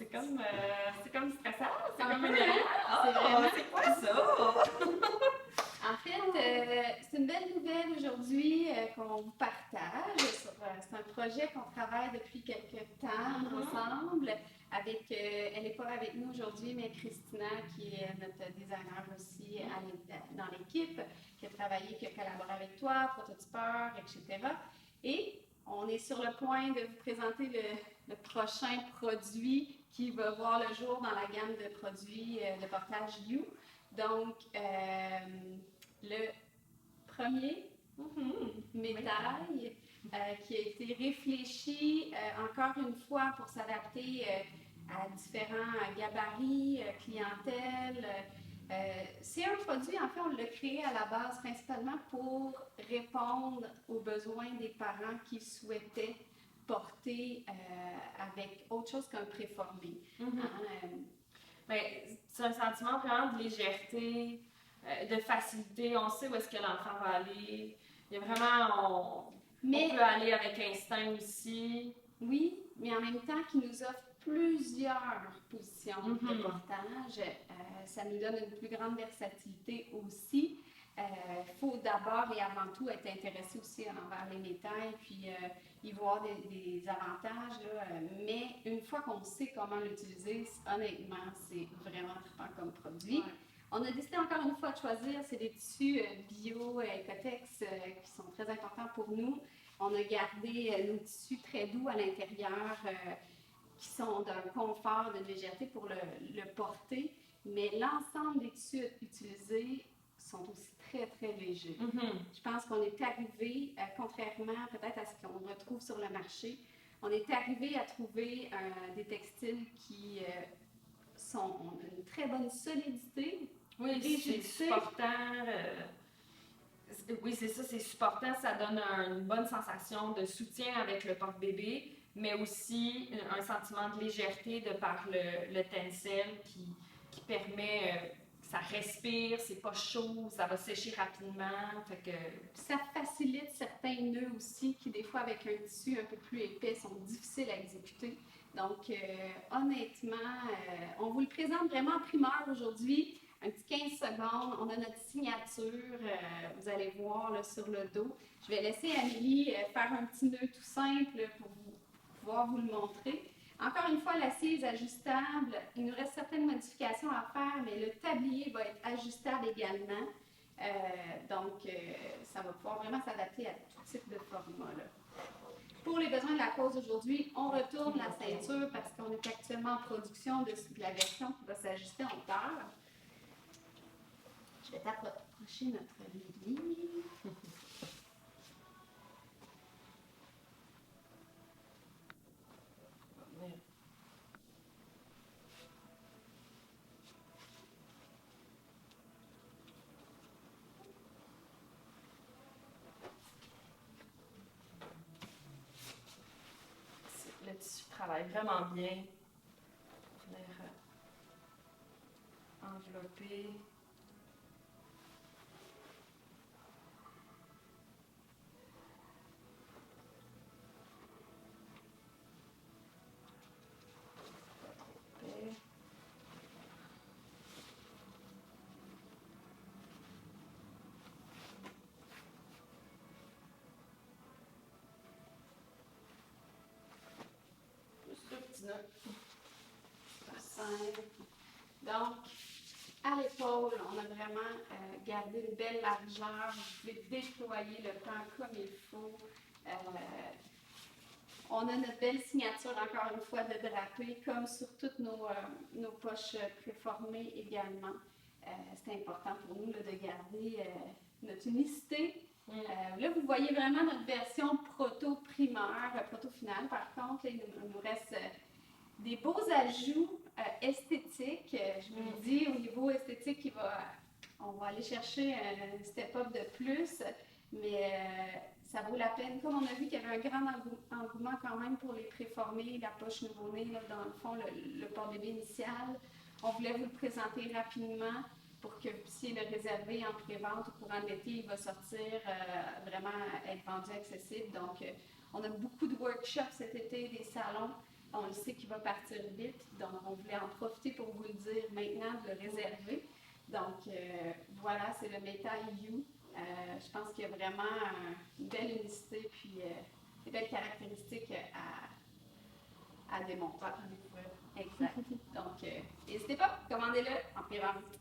C'est comme stressant, c'est Un comme peu, énervant. hein? C'est quoi ça? En fait, c'est une belle nouvelle aujourd'hui qu'on vous partage. C'est un projet qu'on travaille depuis quelques temps ensemble. Elle n'est pas avec nous aujourd'hui, mais Christina, qui est notre designer aussi dans l'équipe, qui a travaillé, qui a collaboré avec toi, prototypeur, etc. Et on est sur le point de vous présenter le prochain produit qui va voir le jour dans la gamme de produits de portage You. Donc, le premier médaille qui a été réfléchi encore une fois pour s'adapter à différents gabarits, clientèle. C'est un produit, en fait, on l'a créé à la base principalement pour répondre aux besoins des parents qui souhaitaient porter avec autre chose qu'un préformé. Ben, c'est un sentiment vraiment de légèreté, de facilité. On sait où est-ce que l'enfant va aller. Il y a vraiment, on peut aller avec instinct aussi. Oui, mais en même temps, qui nous offre plusieurs positions de portage. Ça nous donne une plus grande versatilité aussi. Il faut d'abord et avant tout être intéressé aussi envers les métails, puis y voir des avantages. Là. Mais une fois qu'on sait comment l'utiliser, honnêtement, c'est vraiment trippant comme produit. Ouais. On a décidé encore une fois de choisir, c'est des tissus bio, Ecotex, qui sont très importants pour nous. On a gardé nos tissus très doux à l'intérieur, qui sont d'un confort, d'une légèreté pour le porter, mais l'ensemble des tissus utilisés sont aussi très, très légers. Je pense qu'on est arrivé, contrairement peut-être à ce qu'on retrouve sur le marché, on est arrivé à trouver des textiles qui ont une très bonne solidité. Oui, c'est supportant. Oui, c'est ça, c'est supportant. Ça donne une bonne sensation de soutien avec le porte-bébé, mais aussi un sentiment de légèreté de par le tencel qui permet que ça respire, c'est pas chaud, ça va sécher rapidement. Fait que... Ça facilite certains nœuds aussi qui, des fois, avec un tissu un peu plus épais, sont difficiles à exécuter. Donc, honnêtement, on vous le présente vraiment en primeur aujourd'hui. Un petit 15 secondes, on a notre signature, vous allez voir là, sur le dos. Je vais laisser Amélie faire un petit nœud tout simple pour pouvoir vous le montrer. Encore une fois, l'assise ajustable, il nous reste certaines modifications à faire, mais le tablier va être ajustable également. Donc, ça va pouvoir vraiment s'adapter à tout type de format. Là. Pour les besoins de la cause aujourd'hui, on retourne la ceinture parce qu'on est actuellement en production de la version qui va s'ajuster en hauteur. Je vais t'approcher notre ligne. Le tissu travaille vraiment bien. Venir envelopper. Donc, à l'épaule, on a vraiment gardé une belle largeur. Vous pouvez déployer le pan comme il faut. On a notre belle signature, encore une fois, de drapé, comme sur toutes nos poches préformées également. C'est important pour nous là, de garder notre unicité. Là, vous voyez vraiment notre version proto-primaire, proto-finale. Par contre, là, il nous reste des beaux ajouts esthétiques. Je vous le dis, au niveau esthétique, on va aller chercher un step-up de plus, mais ça vaut la peine. Comme on a vu qu'il y avait un grand engouement quand même pour les préformés, la poche nouveau-né, dans le fond, le porte-bébé initial, on voulait vous le présenter rapidement pour que vous puissiez le réserver en pré-vente au courant de l'été. Il va sortir, vraiment être vendu accessible. Donc, on a beaucoup de workshops cet été, des salons. on le sait qu'il va partir vite, donc on voulait en profiter pour vous le dire maintenant, de le réserver. Donc voilà, c'est le Meta EU. Je pense qu'il y a vraiment une belle unicité puis des belles caractéristiques à démontrer. Exact. Donc, n'hésitez pas, commandez-le en pré-vente.